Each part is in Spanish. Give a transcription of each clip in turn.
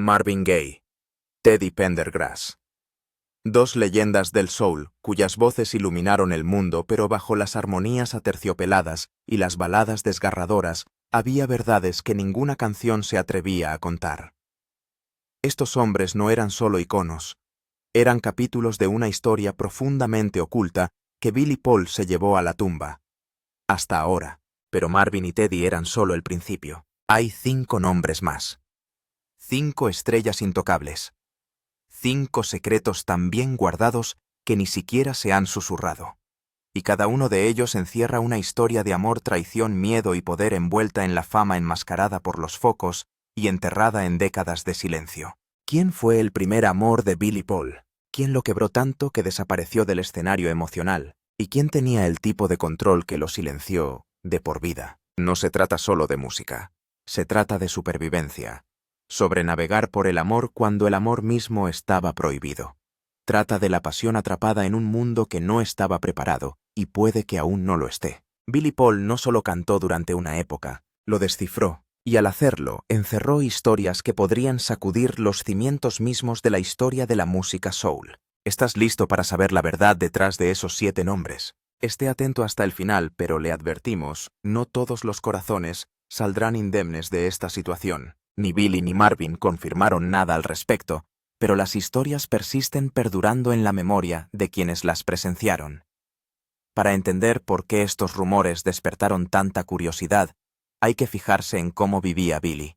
Marvin Gaye, Teddy Pendergrass. Dos leyendas del soul, cuyas voces iluminaron el mundo, pero bajo las armonías aterciopeladas y las baladas desgarradoras, había verdades que ninguna canción se atrevía a contar. Estos hombres no eran solo iconos, eran capítulos de una historia profundamente oculta que Billy Paul se llevó a la tumba. Hasta ahora, pero Marvin y Teddy eran solo el principio. Hay 5 nombres más. 5 estrellas intocables. 5 secretos tan bien guardados que ni siquiera se han susurrado. Y cada uno de ellos encierra una historia de amor, traición, miedo y poder envuelta en la fama enmascarada por los focos y enterrada en décadas de silencio. ¿Quién fue el primer amor de Billy Paul? ¿Quién lo quebró tanto que desapareció del escenario emocional? ¿Y quién tenía el tipo de control que lo silenció de por vida? No se trata solo de música. Se trata de supervivencia. Sobre navegar por el amor cuando el amor mismo estaba prohibido. Trata de la pasión atrapada en un mundo que no estaba preparado y puede que aún no lo esté. Billy Paul no solo cantó durante una época, lo descifró, y al hacerlo encerró historias que podrían sacudir los cimientos mismos de la historia de la música soul. ¿Estás listo para saber la verdad detrás de esos 7 nombres? Esté atento hasta el final, pero le advertimos, no todos los corazones saldrán indemnes de esta situación. Ni Billy ni Marvin confirmaron nada al respecto, pero las historias persisten perdurando en la memoria de quienes las presenciaron. Para entender por qué estos rumores despertaron tanta curiosidad, hay que fijarse en cómo vivía Billy.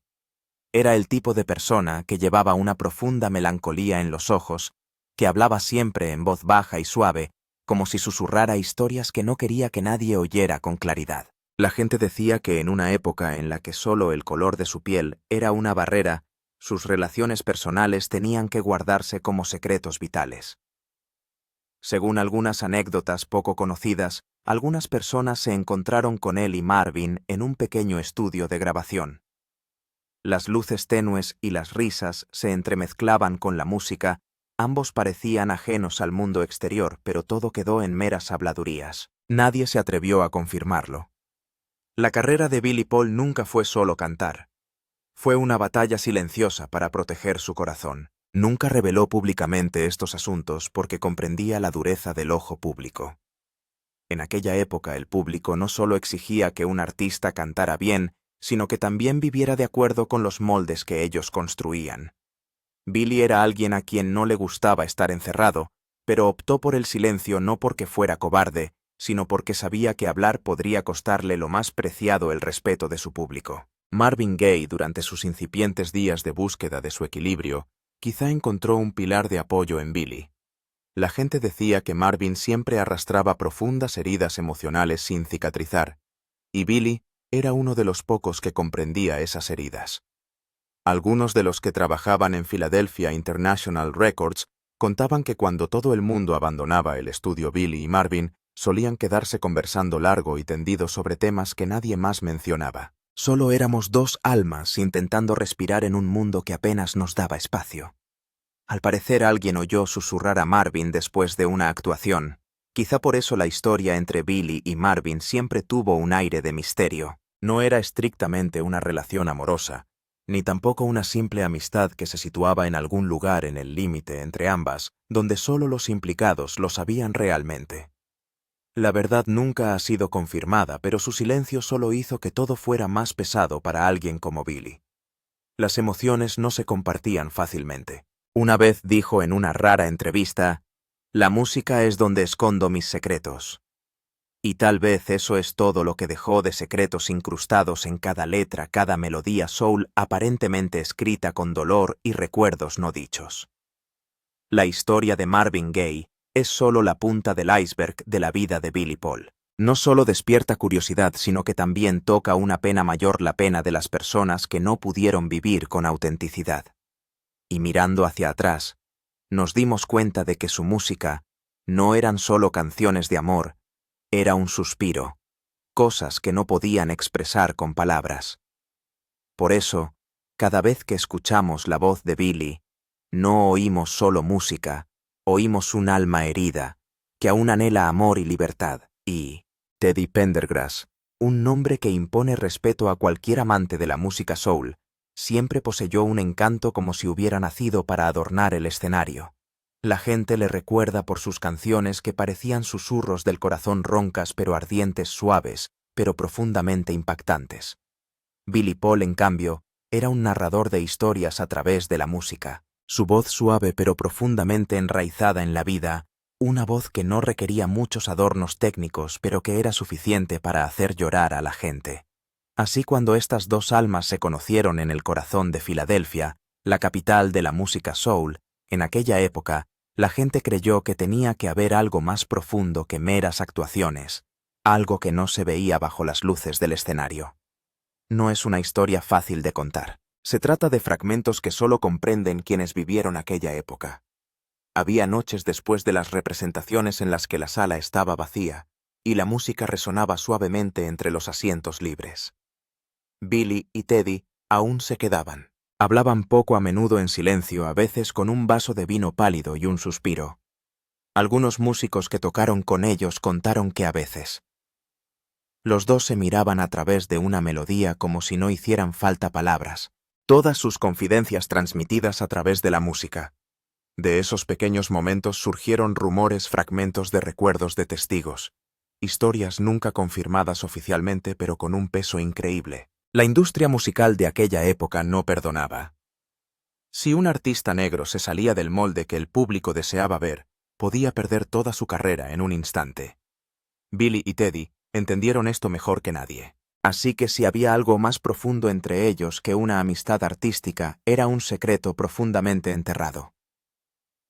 Era el tipo de persona que llevaba una profunda melancolía en los ojos, que hablaba siempre en voz baja y suave, como si susurrara historias que no quería que nadie oyera con claridad. La gente decía que en una época en la que solo el color de su piel era una barrera, sus relaciones personales tenían que guardarse como secretos vitales. Según algunas anécdotas poco conocidas, algunas personas se encontraron con él y Marvin en un pequeño estudio de grabación. Las luces tenues y las risas se entremezclaban con la música, ambos parecían ajenos al mundo exterior, pero todo quedó en meras habladurías. Nadie se atrevió a confirmarlo. La carrera de Billy Paul nunca fue solo cantar. Fue una batalla silenciosa para proteger su corazón. Nunca reveló públicamente estos asuntos porque comprendía la dureza del ojo público. En aquella época el público no solo exigía que un artista cantara bien, sino que también viviera de acuerdo con los moldes que ellos construían. Billy era alguien a quien no le gustaba estar encerrado, pero optó por el silencio no porque fuera cobarde, sino porque sabía que hablar podría costarle lo más preciado, el respeto de su público. Marvin Gaye, durante sus incipientes días de búsqueda de su equilibrio, quizá encontró un pilar de apoyo en Billy. La gente decía que Marvin siempre arrastraba profundas heridas emocionales sin cicatrizar, y Billy era uno de los pocos que comprendía esas heridas. Algunos de los que trabajaban en Philadelphia International Records contaban que cuando todo el mundo abandonaba el estudio, Billy y Marvin solían quedarse conversando largo y tendido sobre temas que nadie más mencionaba. Solo éramos 2 almas intentando respirar en un mundo que apenas nos daba espacio. Al parecer alguien oyó susurrar a Marvin después de una actuación. Quizá por eso la historia entre Billy y Marvin siempre tuvo un aire de misterio. No era estrictamente una relación amorosa, ni tampoco una simple amistad que se situaba en algún lugar en el límite entre ambas, donde solo los implicados lo sabían realmente. La verdad nunca ha sido confirmada, pero su silencio solo hizo que todo fuera más pesado para alguien como Billy. Las emociones no se compartían fácilmente. Una vez dijo en una rara entrevista, «La música es donde escondo mis secretos». Y tal vez eso es todo lo que dejó de secretos incrustados en cada letra, cada melodía soul aparentemente escrita con dolor y recuerdos no dichos. La historia de Marvin Gaye es solo la punta del iceberg de la vida de Billy Paul. No solo despierta curiosidad, sino que también toca una pena mayor, la pena de las personas que no pudieron vivir con autenticidad. Y mirando hacia atrás, nos dimos cuenta de que su música no eran solo canciones de amor, era un suspiro, cosas que no podían expresar con palabras. Por eso, cada vez que escuchamos la voz de Billy, no oímos solo música, oímos un alma herida, que aún anhela amor y libertad. Y Teddy Pendergrass, un nombre que impone respeto a cualquier amante de la música soul, siempre poseyó un encanto como si hubiera nacido para adornar el escenario. La gente le recuerda por sus canciones que parecían susurros del corazón, roncas pero ardientes, suaves, pero profundamente impactantes. Billy Paul, en cambio, era un narrador de historias a través de la música. Su voz suave pero profundamente enraizada en la vida, una voz que no requería muchos adornos técnicos pero que era suficiente para hacer llorar a la gente. Así, cuando estas dos almas se conocieron en el corazón de Filadelfia, la capital de la música soul, en aquella época, la gente creyó que tenía que haber algo más profundo que meras actuaciones, algo que no se veía bajo las luces del escenario. No es una historia fácil de contar. Se trata de fragmentos que solo comprenden quienes vivieron aquella época. Había noches después de las representaciones en las que la sala estaba vacía y la música resonaba suavemente entre los asientos libres. Billy y Teddy aún se quedaban. Hablaban poco, a menudo en silencio, a veces con un vaso de vino pálido y un suspiro. Algunos músicos que tocaron con ellos contaron que a veces los dos se miraban a través de una melodía como si no hicieran falta palabras, todas sus confidencias transmitidas a través de la música. De esos pequeños momentos surgieron rumores, fragmentos de recuerdos de testigos, historias nunca confirmadas oficialmente pero con un peso increíble. La industria musical de aquella época no perdonaba. Si un artista negro se salía del molde que el público deseaba ver, podía perder toda su carrera en un instante. Billy y Teddy entendieron esto mejor que nadie. Así que si había algo más profundo entre ellos que una amistad artística, era un secreto profundamente enterrado.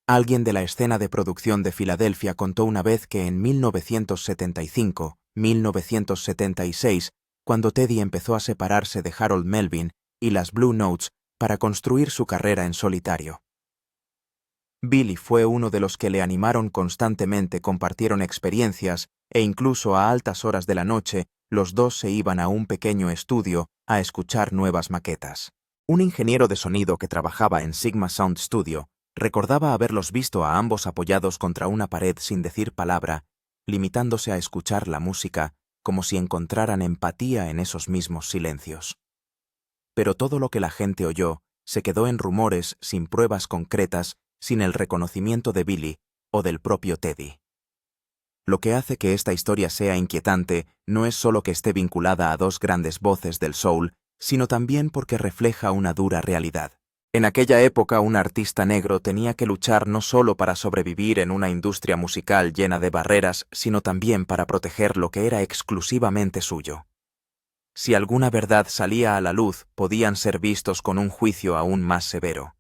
Alguien de la escena de producción de Filadelfia contó una vez que en 1976, cuando Teddy empezó a separarse de Harold Melvin y las Blue Notes para construir su carrera en solitario, Billy fue uno de los que le animaron constantemente, compartieron experiencias e incluso a altas horas de la noche los dos se iban a un pequeño estudio a escuchar nuevas maquetas. Un ingeniero de sonido que trabajaba en Sigma Sound Studio recordaba haberlos visto a ambos apoyados contra una pared sin decir palabra, limitándose a escuchar la música como si encontraran empatía en esos mismos silencios. Pero todo lo que la gente oyó se quedó en rumores, sin pruebas concretas, sin el reconocimiento de Billy o del propio Teddy. Lo que hace que esta historia sea inquietante no es solo que esté vinculada a dos grandes voces del soul, sino también porque refleja una dura realidad. En aquella época, un artista negro tenía que luchar no solo para sobrevivir en una industria musical llena de barreras, sino también para proteger lo que era exclusivamente suyo. Si alguna verdad salía a la luz, podían ser vistos con un juicio aún más severo.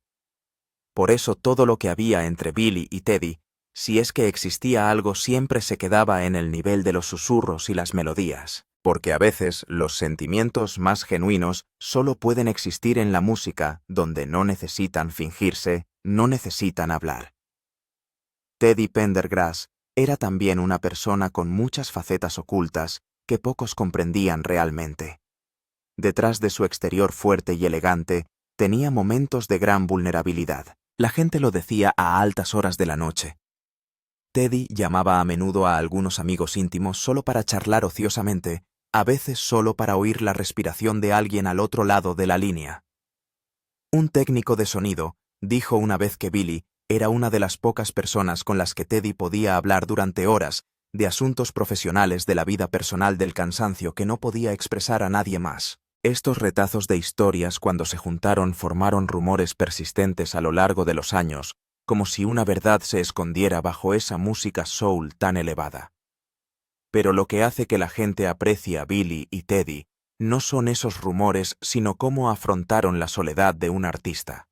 Por eso todo lo que había entre Billy y Teddy, si es que existía algo, siempre se quedaba en el nivel de los susurros y las melodías, porque a veces los sentimientos más genuinos solo pueden existir en la música, donde no necesitan fingirse, no necesitan hablar. Teddy Pendergrass era también una persona con muchas facetas ocultas que pocos comprendían realmente. Detrás de su exterior fuerte y elegante, tenía momentos de gran vulnerabilidad. La gente lo decía a altas horas de la noche. Teddy llamaba a menudo a algunos amigos íntimos solo para charlar ociosamente, a veces solo para oír la respiración de alguien al otro lado de la línea. Un técnico de sonido dijo una vez que Billy era una de las pocas personas con las que Teddy podía hablar durante horas de asuntos profesionales, de la vida personal, del cansancio que no podía expresar a nadie más. Estos retazos de historias, cuando se juntaron, formaron rumores persistentes a lo largo de los años, como si una verdad se escondiera bajo esa música soul tan elevada. Pero lo que hace que la gente aprecie a Billy y Teddy no son esos rumores, sino cómo afrontaron la soledad de un artista.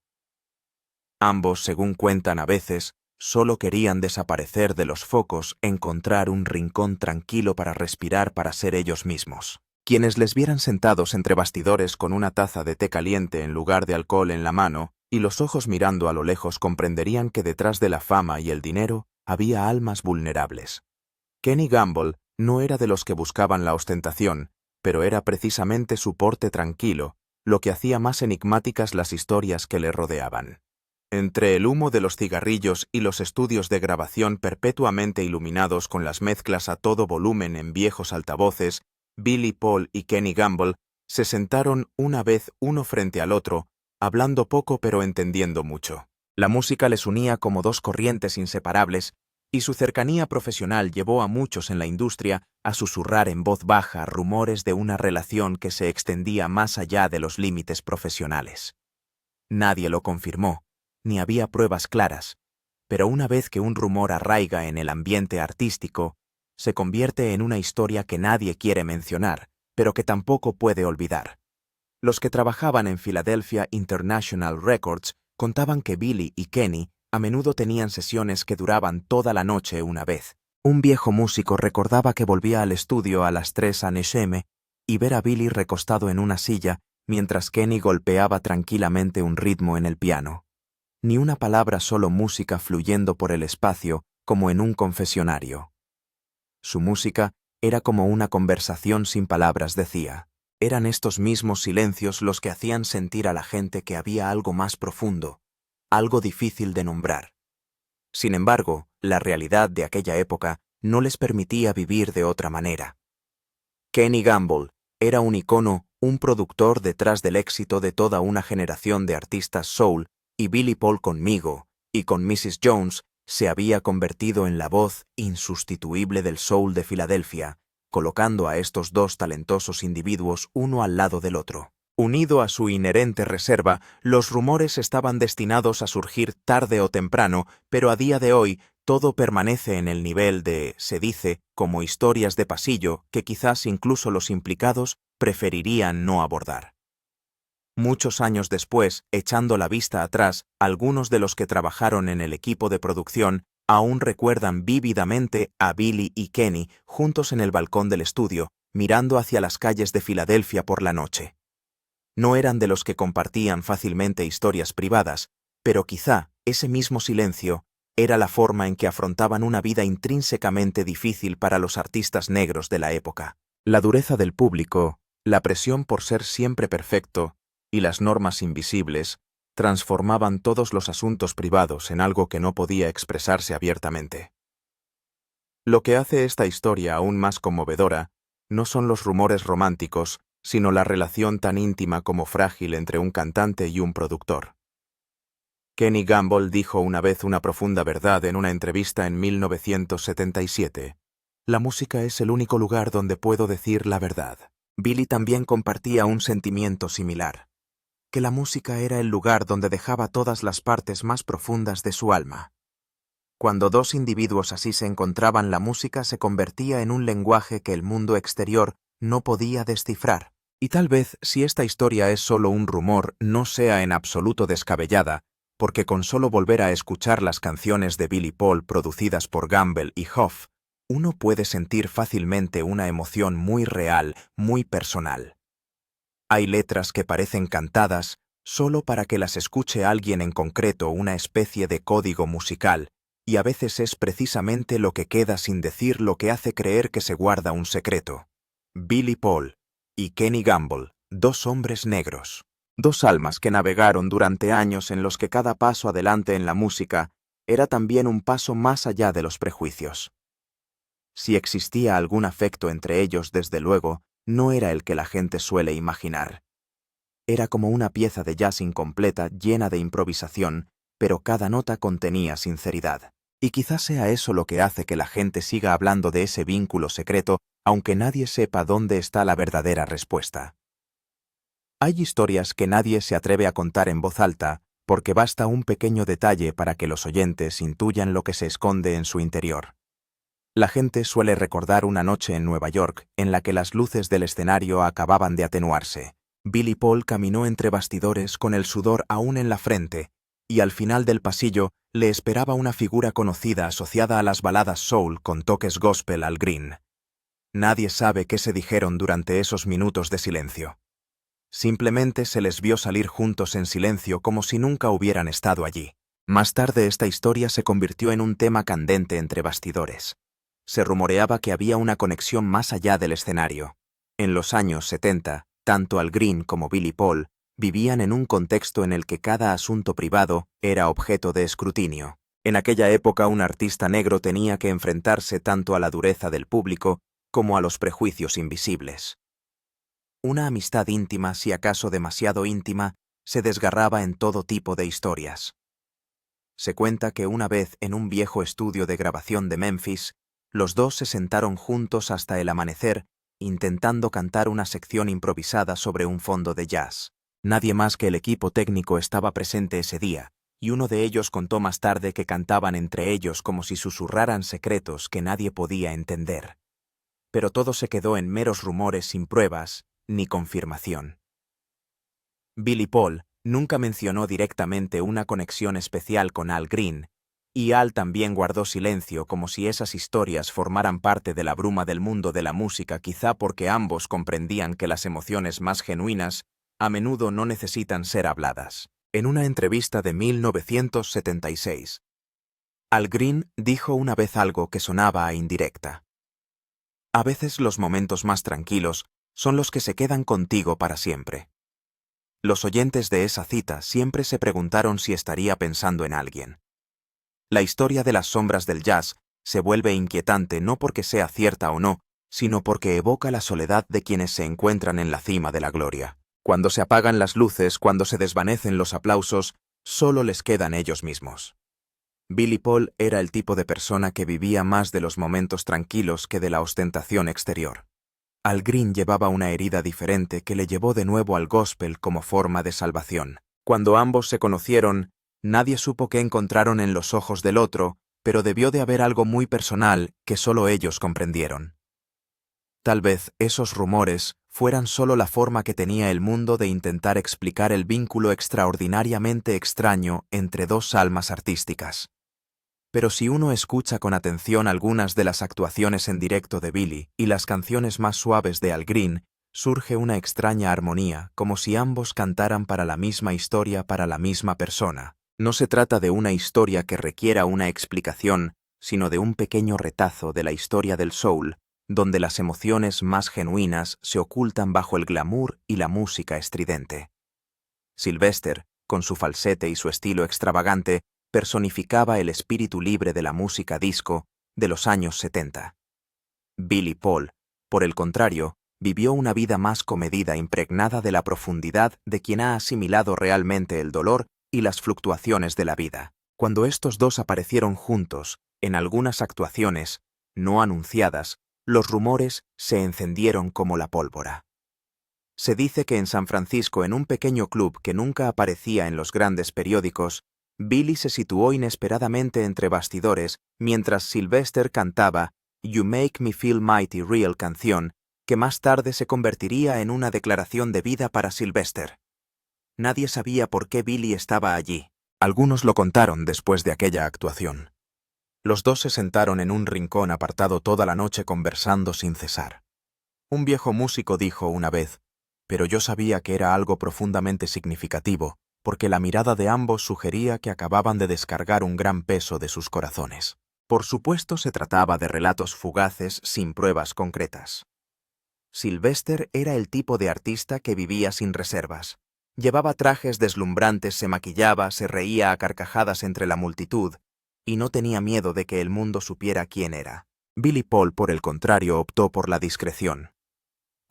Ambos, según cuentan a veces, solo querían desaparecer de los focos, encontrar un rincón tranquilo para respirar, para ser ellos mismos. Quienes les vieran sentados entre bastidores con una taza de té caliente en lugar de alcohol en la mano y los ojos mirando a lo lejos comprenderían que detrás de la fama y el dinero había almas vulnerables. Kenny Gamble no era de los que buscaban la ostentación, pero era precisamente su porte tranquilo lo que hacía más enigmáticas las historias que le rodeaban. Entre el humo de los cigarrillos y los estudios de grabación perpetuamente iluminados con las mezclas a todo volumen en viejos altavoces, Billy Paul y Kenny Gamble Se sentaron una vez uno frente al otro, hablando poco pero entendiendo mucho. La música les unía como dos corrientes inseparables, y su cercanía profesional llevó a muchos en la industria a susurrar en voz baja rumores de una relación que se extendía más allá de los límites profesionales. Nadie lo confirmó, ni había pruebas claras, pero una vez que un rumor arraiga en el ambiente artístico, se convierte en una historia que nadie quiere mencionar, pero que tampoco puede olvidar. Los que trabajaban en Philadelphia International Records contaban que Billy y Kenny a menudo tenían sesiones que duraban toda la noche una vez. Un viejo músico recordaba que volvía al estudio a las 3 a.m. y ver a Billy recostado en una silla mientras Kenny golpeaba tranquilamente un ritmo en el piano. Ni una palabra, solo música fluyendo por el espacio como en un confesionario. Su música era como una conversación sin palabras, decía. Eran estos mismos silencios los que hacían sentir a la gente que había algo más profundo, algo difícil de nombrar. Sin embargo, la realidad de aquella época no les permitía vivir de otra manera. Kenny Gamble era un icono, un productor detrás del éxito de toda una generación de artistas soul, y Billy Paul conmigo, y con Mrs. Jones, se había convertido en la voz insustituible del soul de Filadelfia, colocando a estos dos talentosos individuos uno al lado del otro. Unido a su inherente reserva, los rumores estaban destinados a surgir tarde o temprano, pero a día de hoy todo permanece en el nivel de, se dice, como historias de pasillo que quizás incluso los implicados preferirían no abordar. Muchos años después, echando la vista atrás, algunos de los que trabajaron en el equipo de producción aún recuerdan vívidamente a Billy y Kenny juntos en el balcón del estudio, mirando hacia las calles de Filadelfia por la noche. No eran de los que compartían fácilmente historias privadas, pero quizá ese mismo silencio era la forma en que afrontaban una vida intrínsecamente difícil para los artistas negros de la época. La dureza del público, la presión por ser siempre perfecto y las normas invisibles transformaban todos los asuntos privados en algo que no podía expresarse abiertamente. Lo que hace esta historia aún más conmovedora no son los rumores románticos, sino la relación tan íntima como frágil entre un cantante y un productor. Kenny Gamble dijo una vez una profunda verdad en una entrevista en 1977. La música es el único lugar donde puedo decir la verdad. Billy también compartía un sentimiento similar, que la música era el lugar donde dejaba todas las partes más profundas de su alma. Cuando dos individuos así se encontraban, la música se convertía en un lenguaje que el mundo exterior no podía descifrar. Y tal vez, si esta historia es solo un rumor, no sea en absoluto descabellada, porque con solo volver a escuchar las canciones de Billy Paul producidas por Gamble y Hoff, uno puede sentir fácilmente una emoción muy real, muy personal. Hay letras que parecen cantadas solo para que las escuche alguien en concreto, una especie de código musical, y a veces es precisamente lo que queda sin decir lo que hace creer que se guarda un secreto. Billy Paul y Kenny Gamble, dos hombres negros, dos almas que navegaron durante años en los que cada paso adelante en la música era también un paso más allá de los prejuicios. Si existía algún afecto entre ellos, desde luego, no era el que la gente suele imaginar. Era como una pieza de jazz incompleta, llena de improvisación, pero cada nota contenía sinceridad. Y quizás sea eso lo que hace que la gente siga hablando de ese vínculo secreto, aunque nadie sepa dónde está la verdadera respuesta. Hay historias que nadie se atreve a contar en voz alta, porque basta un pequeño detalle para que los oyentes intuyan lo que se esconde en su interior. La gente suele recordar una noche en Nueva York en la que las luces del escenario acababan de atenuarse. Billy Paul caminó entre bastidores con el sudor aún en la frente, y al final del pasillo le esperaba una figura conocida asociada a las baladas soul con toques gospel al green. Nadie sabe qué se dijeron durante esos minutos de silencio. Simplemente se les vio salir juntos en silencio como si nunca hubieran estado allí. Más tarde esta historia se convirtió en un tema candente entre bastidores. Se rumoreaba que había una conexión más allá del escenario. En los años 70, tanto Al Green como Billy Paul vivían en un contexto en el que cada asunto privado era objeto de escrutinio. En aquella época un artista negro tenía que enfrentarse tanto a la dureza del público como a los prejuicios invisibles. Una amistad íntima, si acaso demasiado íntima, se desgarraba en todo tipo de historias. Se cuenta que una vez en un viejo estudio de grabación de Memphis, los dos se sentaron juntos hasta el amanecer, intentando cantar una sección improvisada sobre un fondo de jazz. Nadie más que el equipo técnico estaba presente ese día, y uno de ellos contó más tarde que cantaban entre ellos como si susurraran secretos que nadie podía entender. Pero todo se quedó en meros rumores sin pruebas ni confirmación. Billy Paul nunca mencionó directamente una conexión especial con Al Green, y Al también guardó silencio como si esas historias formaran parte de la bruma del mundo de la música, quizá porque ambos comprendían que las emociones más genuinas a menudo no necesitan ser habladas. En una entrevista de 1976, Al Green dijo una vez algo que sonaba a indirecta. A veces los momentos más tranquilos son los que se quedan contigo para siempre. Los oyentes de esa cita siempre se preguntaron si estaría pensando en alguien. La historia de las sombras del jazz se vuelve inquietante no porque sea cierta o no, sino porque evoca la soledad de quienes se encuentran en la cima de la gloria. Cuando se apagan las luces, cuando se desvanecen los aplausos, solo les quedan ellos mismos. Billy Paul era el tipo de persona que vivía más de los momentos tranquilos que de la ostentación exterior. Al Green llevaba una herida diferente que le llevó de nuevo al gospel como forma de salvación. Cuando ambos se conocieron, nadie supo qué encontraron en los ojos del otro, pero debió de haber algo muy personal que solo ellos comprendieron. Tal vez esos rumores fueran solo la forma que tenía el mundo de intentar explicar el vínculo extraordinariamente extraño entre dos almas artísticas. Pero si uno escucha con atención algunas de las actuaciones en directo de Billy y las canciones más suaves de Al Green, surge una extraña armonía, como si ambos cantaran para la misma historia, para la misma persona. No se trata de una historia que requiera una explicación, sino de un pequeño retazo de la historia del soul, donde las emociones más genuinas se ocultan bajo el glamour y la música estridente. Sylvester, con su falsete y su estilo extravagante, personificaba el espíritu libre de la música disco de los años 70. Billy Paul, por el contrario, vivió una vida más comedida, impregnada de la profundidad de quien ha asimilado realmente el dolor y las fluctuaciones de la vida. Cuando estos dos aparecieron juntos, en algunas actuaciones, no anunciadas, los rumores se encendieron como la pólvora. Se dice que en San Francisco, en un pequeño club que nunca aparecía en los grandes periódicos, Billy se situó inesperadamente entre bastidores mientras Sylvester cantaba You Make Me Feel Mighty Real, canción que más tarde se convertiría en una declaración de vida para Sylvester. Nadie sabía por qué Billy estaba allí. Algunos lo contaron después de aquella actuación. Los dos se sentaron en un rincón apartado toda la noche conversando sin cesar. Un viejo músico dijo una vez, pero yo sabía que era algo profundamente significativo, porque la mirada de ambos sugería que acababan de descargar un gran peso de sus corazones. Por supuesto, se trataba de relatos fugaces sin pruebas concretas. Sylvester era el tipo de artista que vivía sin reservas. Llevaba trajes deslumbrantes, se maquillaba, se reía a carcajadas entre la multitud, y no tenía miedo de que el mundo supiera quién era. Billy Paul, por el contrario, optó por la discreción.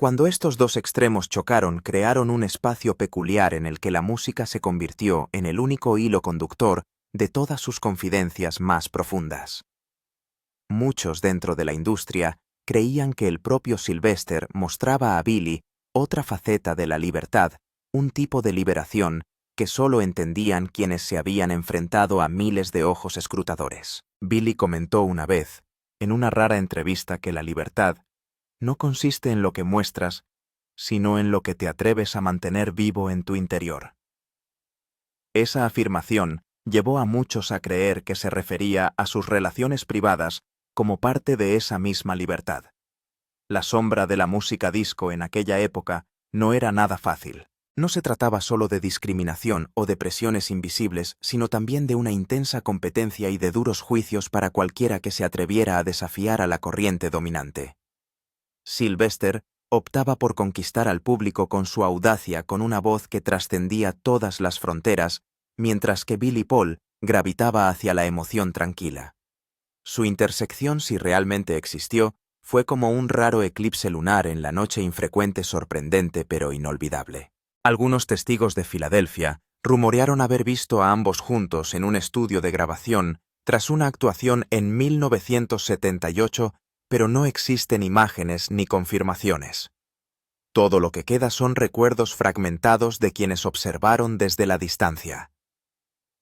Cuando estos dos extremos chocaron, crearon un espacio peculiar en el que la música se convirtió en el único hilo conductor de todas sus confidencias más profundas. Muchos dentro de la industria creían que el propio Sylvester mostraba a Billy otra faceta de la libertad, un tipo de liberación que solo entendían quienes se habían enfrentado a miles de ojos escrutadores. Billy comentó una vez, en una rara entrevista, que la libertad no consiste en lo que muestras, sino en lo que te atreves a mantener vivo en tu interior. Esa afirmación llevó a muchos a creer que se refería a sus relaciones privadas como parte de esa misma libertad. La sombra de la música disco en aquella época no era nada fácil. No se trataba solo de discriminación o de presiones invisibles, sino también de una intensa competencia y de duros juicios para cualquiera que se atreviera a desafiar a la corriente dominante. Sylvester optaba por conquistar al público con su audacia, con una voz que trascendía todas las fronteras, mientras que Billy Paul gravitaba hacia la emoción tranquila. Su intersección, si realmente existió, Fue como un raro eclipse lunar en la noche infrecuente, sorprendente pero inolvidable. Algunos testigos de Filadelfia rumorearon haber visto a ambos juntos en un estudio de grabación tras una actuación en 1978, pero no existen imágenes ni confirmaciones. Todo lo que queda son recuerdos fragmentados de quienes observaron desde la distancia.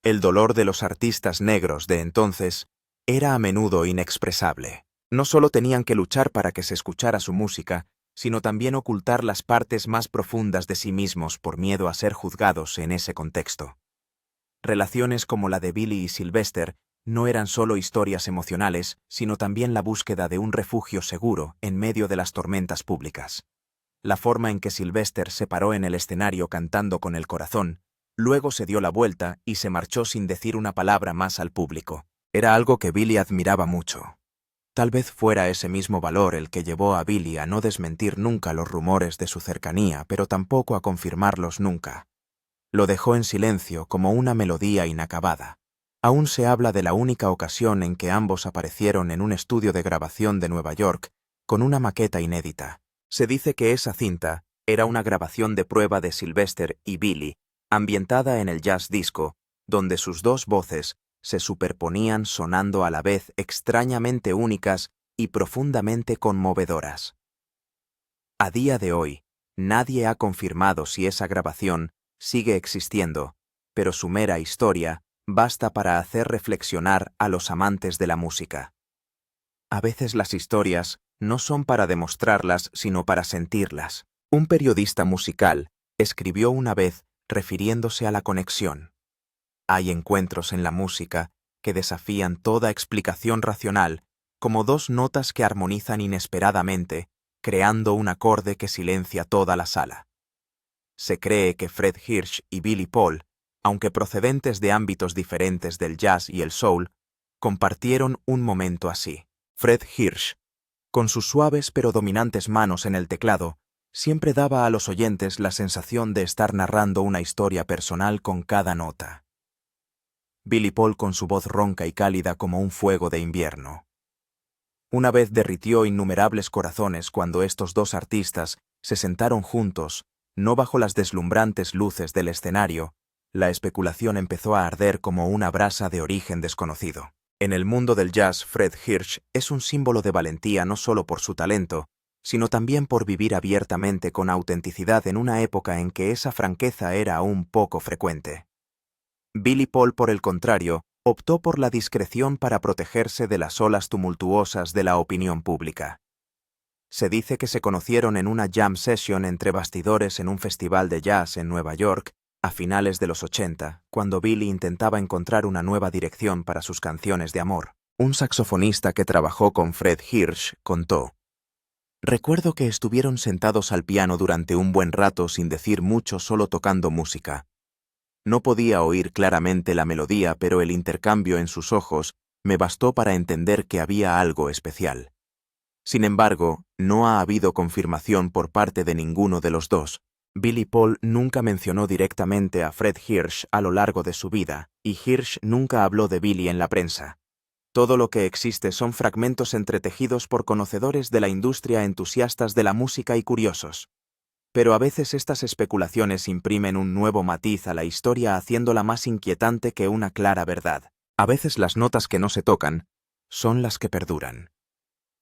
El dolor de los artistas negros de entonces era a menudo inexpresable. No solo tenían que luchar para que se escuchara su música, sino también ocultar las partes más profundas de sí mismos por miedo a ser juzgados en ese contexto. Relaciones como la de Billy y Sylvester no eran solo historias emocionales, sino también la búsqueda de un refugio seguro en medio de las tormentas públicas. La forma en que Sylvester se paró en el escenario cantando con el corazón, luego se dio la vuelta y se marchó sin decir una palabra más al público. Era algo que Billy admiraba mucho. Tal vez fuera ese mismo valor el que llevó a Billy a no desmentir nunca los rumores de su cercanía, pero tampoco a confirmarlos nunca. Lo dejó en silencio como una melodía inacabada. Aún se habla de la única ocasión en que ambos aparecieron en un estudio de grabación de Nueva York con una maqueta inédita. Se dice que esa cinta era una grabación de prueba de Sylvester y Billy, ambientada en el jazz disco, donde sus dos voces se superponían sonando a la vez extrañamente únicas y profundamente conmovedoras. A día de hoy, nadie ha confirmado si esa grabación sigue existiendo, pero su mera historia basta para hacer reflexionar a los amantes de la música. A veces las historias no son para demostrarlas, sino para sentirlas. Un periodista musical escribió una vez refiriéndose a la conexión. Hay encuentros en la música que desafían toda explicación racional, como dos notas que armonizan inesperadamente, creando un acorde que silencia toda la sala. Se cree que Fred Hirsch y Billy Paul, aunque procedentes de ámbitos diferentes del jazz y el soul, compartieron un momento así. Fred Hirsch, con sus suaves pero dominantes manos en el teclado, siempre daba a los oyentes la sensación de estar narrando una historia personal con cada nota. Billy Paul con su voz ronca y cálida como un fuego de invierno. Una vez derritió innumerables corazones cuando estos dos artistas se sentaron juntos, no bajo las deslumbrantes luces del escenario. La especulación empezó a arder como una brasa de origen desconocido. En el mundo del jazz, Fred Hirsch es un símbolo de valentía no solo por su talento, sino también por vivir abiertamente con autenticidad en una época en que esa franqueza era aún poco frecuente. Billy Paul, por el contrario, optó por la discreción para protegerse de las olas tumultuosas de la opinión pública. Se dice que se conocieron en una jam session entre bastidores en un festival de jazz en Nueva York a finales de los 80, cuando Billy intentaba encontrar una nueva dirección para sus canciones de amor. Un saxofonista que trabajó con Fred Hirsch contó: «Recuerdo que estuvieron sentados al piano durante un buen rato sin decir mucho, solo tocando música. No podía oír claramente la melodía, pero el intercambio en sus ojos me bastó para entender que había algo especial. Sin embargo, no ha habido confirmación por parte de ninguno de los dos. Billy Paul nunca mencionó directamente a Fred Hirsch a lo largo de su vida, y Hirsch nunca habló de Billy en la prensa. Todo lo que existe son fragmentos entretejidos por conocedores de la industria, entusiastas de la música y curiosos. Pero a veces estas especulaciones imprimen un nuevo matiz a la historia, haciéndola más inquietante que una clara verdad. A veces las notas que no se tocan son las que perduran».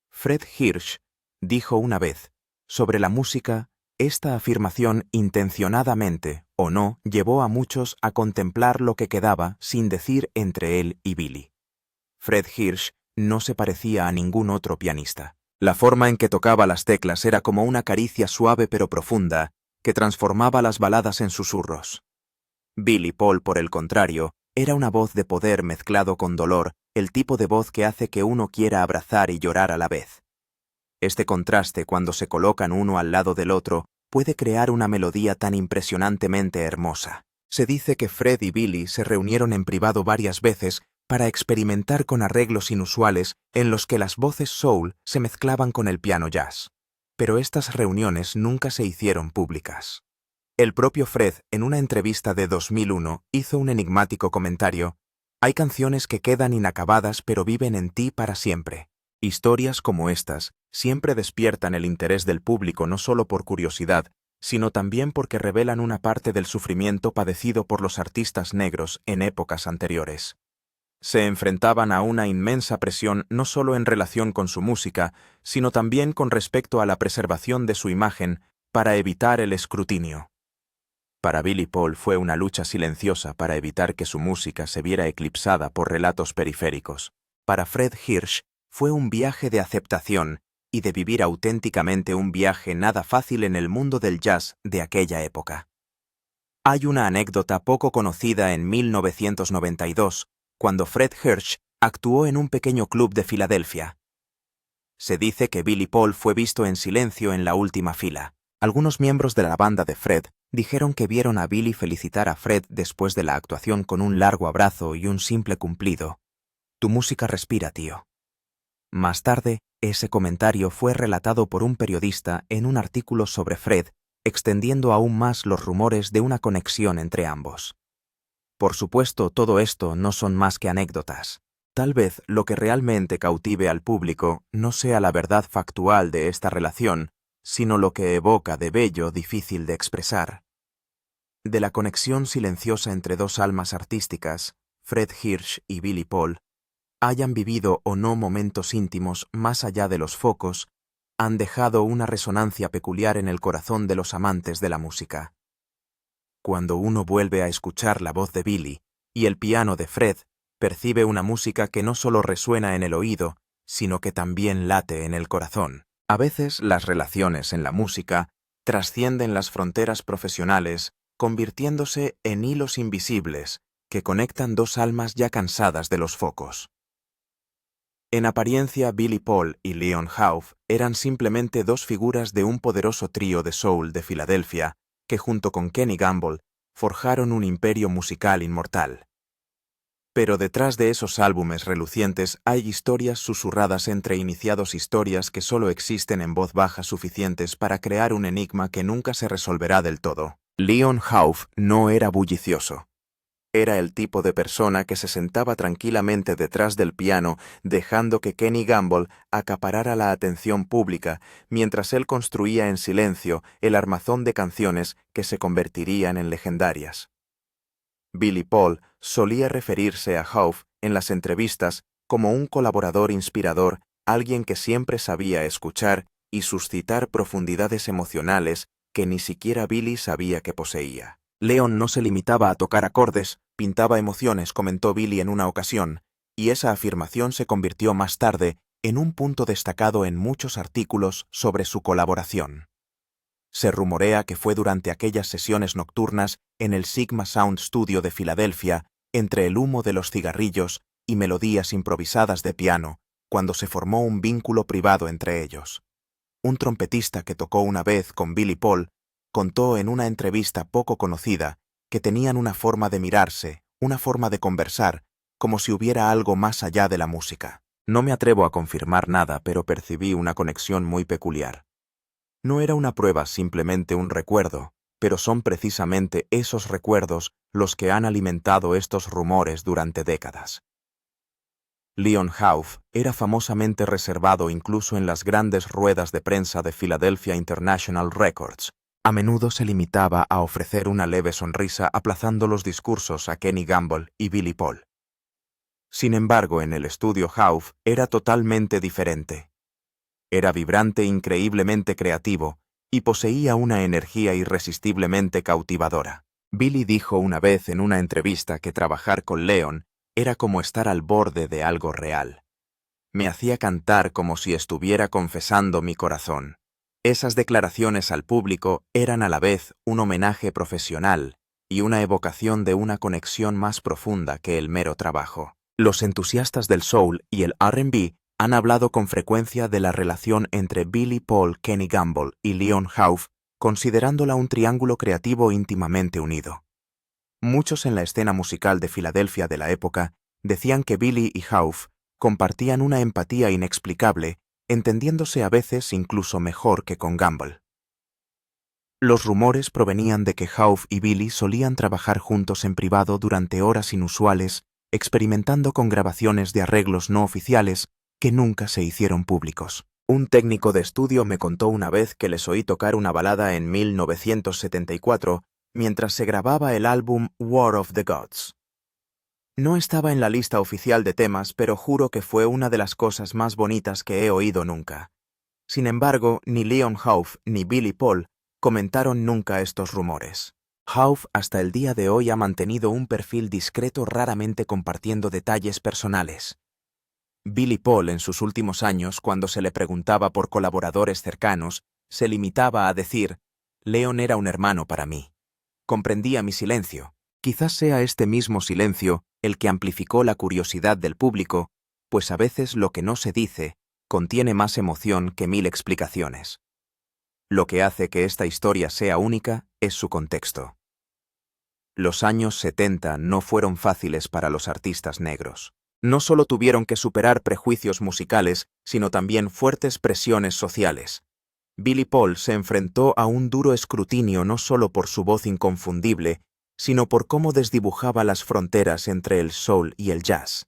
Fred Hirsch dijo una vez: «Sobre la música, esta afirmación, intencionadamente o no, llevó a muchos a contemplar lo que quedaba sin decir entre él y Billy». Fred Hirsch no se parecía a ningún otro pianista. La forma en que tocaba las teclas era como una caricia suave pero profunda que transformaba las baladas en susurros. Billy Paul, por el contrario, era una voz de poder mezclado con dolor, el tipo de voz que hace que uno quiera abrazar y llorar a la vez. Este contraste, cuando se colocan uno al lado del otro, puede crear una melodía tan impresionantemente hermosa. Se dice que Fred y Billy se reunieron en privado varias veces para experimentar con arreglos inusuales en los que las voces soul se mezclaban con el piano jazz. Pero estas reuniones nunca se hicieron públicas. El propio Fred, en una entrevista de 2001, hizo un enigmático comentario: «Hay canciones que quedan inacabadas pero viven en ti para siempre». Historias como estas siempre despiertan el interés del público no solo por curiosidad, sino también porque revelan una parte del sufrimiento padecido por los artistas negros en épocas anteriores. Se enfrentaban a una inmensa presión no solo en relación con su música, sino también con respecto a la preservación de su imagen para evitar el escrutinio. Para Billy Paul fue una lucha silenciosa para evitar que su música se viera eclipsada por relatos periféricos. Para Fred Hirsch fue un viaje de aceptación y de vivir auténticamente un viaje nada fácil en el mundo del jazz de aquella época. Hay una anécdota poco conocida en 1992, cuando Fred Hirsch actuó en un pequeño club de Filadelfia. Se dice que Billy Paul fue visto en silencio en la última fila. Algunos miembros de la banda de Fred dijeron que vieron a Billy felicitar a Fred después de la actuación con un largo abrazo y un simple cumplido. «Tu música respira, tío». Más tarde, ese comentario fue relatado por un periodista en un artículo sobre Fred, extendiendo aún más los rumores de una conexión entre ambos. Por supuesto, todo esto no son más que anécdotas. Tal vez lo que realmente cautive al público no sea la verdad factual de esta relación, sino lo que evoca de bello difícil de expresar. De la conexión silenciosa entre dos almas artísticas, Fred Hirsch y Billy Paul, hayan vivido o no momentos íntimos más allá de los focos, han dejado una resonancia peculiar en el corazón de los amantes de la música. Cuando uno vuelve a escuchar la voz de Billy y el piano de Fred, percibe una música que no solo resuena en el oído, sino que también late en el corazón. A veces las relaciones en la música trascienden las fronteras profesionales, convirtiéndose en hilos invisibles que conectan dos almas ya cansadas de los focos. En apariencia, Billy Paul y Leon Hauff eran simplemente dos figuras de un poderoso trío de soul de Filadelfia que junto con Kenny Gamble forjaron un imperio musical inmortal. Pero detrás de esos álbumes relucientes hay historias susurradas entre iniciados, historias que solo existen en voz baja suficientes para crear un enigma que nunca se resolverá del todo. Leon Hauff no era bullicioso. Era el tipo de persona que se sentaba tranquilamente detrás del piano, dejando que Kenny Gamble acaparara la atención pública, mientras él construía en silencio el armazón de canciones que se convertirían en legendarias. Billy Paul solía referirse a Hauff en las entrevistas como un colaborador inspirador, alguien que siempre sabía escuchar y suscitar profundidades emocionales que ni siquiera Billy sabía que poseía. Leon no se limitaba a tocar acordes, pintaba emociones, comentó Billy en una ocasión, y esa afirmación se convirtió más tarde en un punto destacado en muchos artículos sobre su colaboración. Se rumorea que fue durante aquellas sesiones nocturnas en el Sigma Sound Studio de Filadelfia, entre el humo de los cigarrillos y melodías improvisadas de piano, cuando se formó un vínculo privado entre ellos. Un trompetista que tocó una vez con Billy Paul contó en una entrevista poco conocida que tenían una forma de mirarse, una forma de conversar, como si hubiera algo más allá de la música. No me atrevo a confirmar nada, pero percibí una conexión muy peculiar. No era una prueba, simplemente un recuerdo, pero son precisamente esos recuerdos los que han alimentado estos rumores durante décadas. Leon Hauff era famosamente reservado incluso en las grandes ruedas de prensa de Philadelphia International Records. A menudo se limitaba a ofrecer una leve sonrisa aplazando los discursos a Kenny Gamble y Billy Paul. Sin embargo, en el estudio Hauff era totalmente diferente. Era vibrante, increíblemente creativo, y poseía una energía irresistiblemente cautivadora. Billy dijo una vez en una entrevista que trabajar con Leon era como estar al borde de algo real. Me hacía cantar como si estuviera confesando mi corazón. Esas declaraciones al público eran a la vez un homenaje profesional y una evocación de una conexión más profunda que el mero trabajo. Los entusiastas del soul y el R&B han hablado con frecuencia de la relación entre Billy Paul, Kenny Gamble y Leon Hauff, considerándola un triángulo creativo íntimamente unido. Muchos en la escena musical de Filadelfia de la época decían que Billy y Hauff compartían una empatía inexplicable, entendiéndose a veces incluso mejor que con Gamble. Los rumores provenían de que Hauff y Billy solían trabajar juntos en privado durante horas inusuales, experimentando con grabaciones de arreglos no oficiales que nunca se hicieron públicos. Un técnico de estudio me contó una vez que les oí tocar una balada en 1974 mientras se grababa el álbum War of the Gods. No estaba en la lista oficial de temas, pero juro que fue una de las cosas más bonitas que he oído nunca. Sin embargo, ni Leon Hauff ni Billy Paul comentaron nunca estos rumores. Hauff hasta el día de hoy ha mantenido un perfil discreto, raramente compartiendo detalles personales. Billy Paul, en sus últimos años, cuando se le preguntaba por colaboradores cercanos, se limitaba a decir: Leon era un hermano para mí. Comprendía mi silencio. Quizás sea este mismo silencio el que amplificó la curiosidad del público, pues a veces lo que no se dice contiene más emoción que 1000 explicaciones. Lo que hace que esta historia sea única es su contexto. Los años 70 no fueron fáciles para los artistas negros. No solo tuvieron que superar prejuicios musicales, sino también fuertes presiones sociales. Billy Paul se enfrentó a un duro escrutinio no solo por su voz inconfundible, sino por cómo desdibujaba las fronteras entre el soul y el jazz.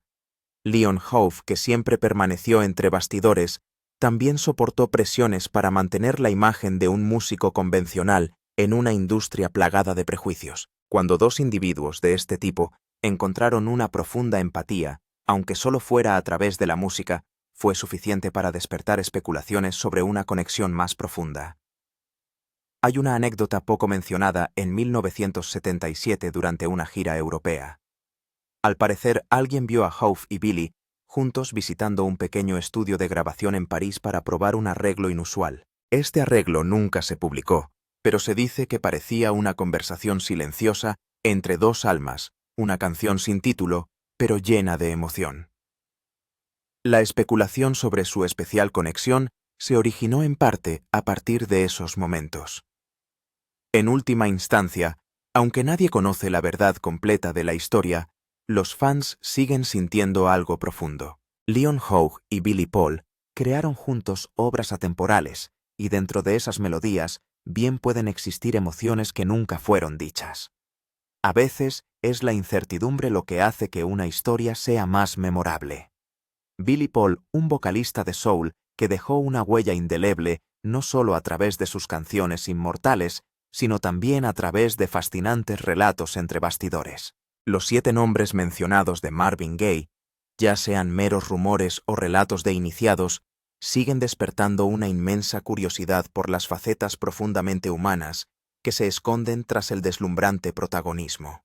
Leon Hauff, que siempre permaneció entre bastidores, también soportó presiones para mantener la imagen de un músico convencional en una industria plagada de prejuicios. Cuando dos individuos de este tipo encontraron una profunda empatía, aunque solo fuera a través de la música, fue suficiente para despertar especulaciones sobre una conexión más profunda. Hay una anécdota poco mencionada en 1977 durante una gira europea. Al parecer, alguien vio a Hauff y Billy juntos visitando un pequeño estudio de grabación en París para probar un arreglo inusual. Este arreglo nunca se publicó, pero se dice que parecía una conversación silenciosa entre dos almas, una canción sin título, pero llena de emoción. La especulación sobre su especial conexión se originó en parte a partir de esos momentos. En última instancia, aunque nadie conoce la verdad completa de la historia, los fans siguen sintiendo algo profundo. Leon Hauff y Billy Paul crearon juntos obras atemporales, y dentro de esas melodías bien pueden existir emociones que nunca fueron dichas. A veces es la incertidumbre lo que hace que una historia sea más memorable. Billy Paul, un vocalista de soul que dejó una huella indeleble no solo a través de sus canciones inmortales, sino también a través de fascinantes relatos entre bastidores. Los 7 nombres mencionados de Marvin Gaye, ya sean meros rumores o relatos de iniciados, siguen despertando una inmensa curiosidad por las facetas profundamente humanas que se esconden tras el deslumbrante protagonismo.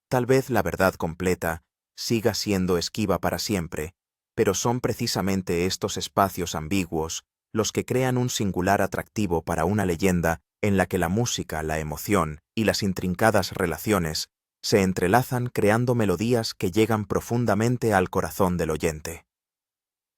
Tal vez la verdad completa siga siendo esquiva para siempre, pero son precisamente estos espacios ambiguos los que crean un singular atractivo para una leyenda en la que la música, la emoción y las intrincadas relaciones se entrelazan creando melodías que llegan profundamente al corazón del oyente.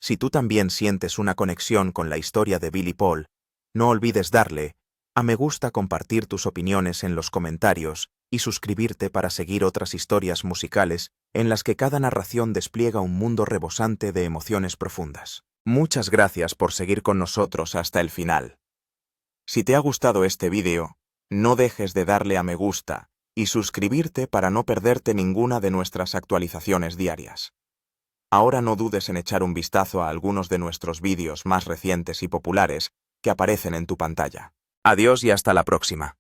Si tú también sientes una conexión con la historia de Billy Paul, no olvides darle a me gusta, compartir tus opiniones en los comentarios y suscribirte para seguir otras historias musicales en las que cada narración despliega un mundo rebosante de emociones profundas. Muchas gracias por seguir con nosotros hasta el final. Si te ha gustado este vídeo, no dejes de darle a me gusta y suscribirte para no perderte ninguna de nuestras actualizaciones diarias. Ahora no dudes en echar un vistazo a algunos de nuestros vídeos más recientes y populares que aparecen en tu pantalla. Adiós y hasta la próxima.